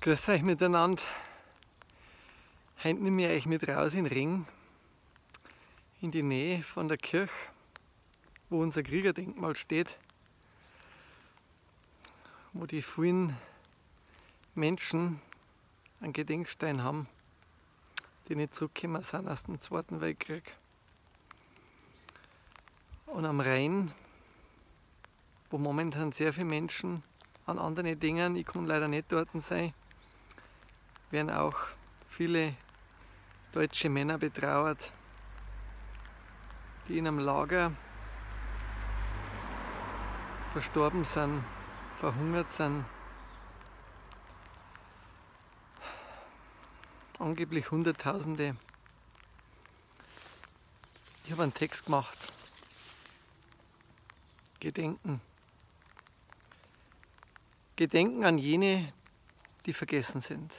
Grüß euch miteinander. Heute nehme ich euch mit raus in den Ring, in die Nähe von der Kirche, wo unser Kriegerdenkmal steht, wo die vielen Menschen einen Gedenkstein haben, die nicht zurückgekommen sind aus dem Zweiten Weltkrieg. Und am Rhein, wo momentan sehr viele Menschen an anderen Dingen, ich kann leider nicht dort sein, werden auch viele deutsche Männer betrauert, die in einem Lager verstorben sind, verhungert sind. Angeblich Hunderttausende. Ich habe einen Text gemacht. Gedenken. Gedenken an jene, die vergessen sind,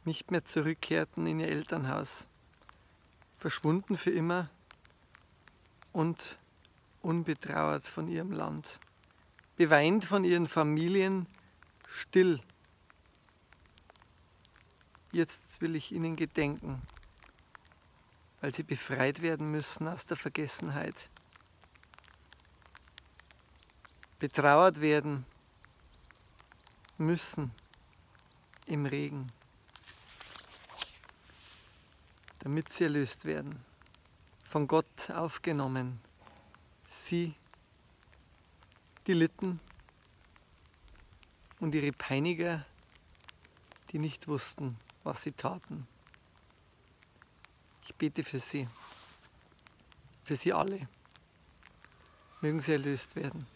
nicht mehr zurückkehrten in ihr Elternhaus, verschwunden für immer und unbetrauert von ihrem Land, beweint von ihren Familien, still. Jetzt will ich ihnen gedenken, weil sie befreit werden müssen aus der Vergessenheit, betrauert werden müssen im Regen, damit sie erlöst werden, von Gott aufgenommen. Sie, die litten, und ihre Peiniger, die nicht wussten, was sie taten. Ich bete für sie alle. Mögen sie erlöst werden.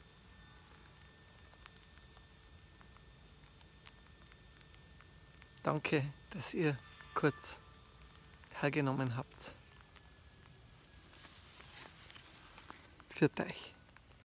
Danke, dass ihr kurz teilgenommen habt. Für euch.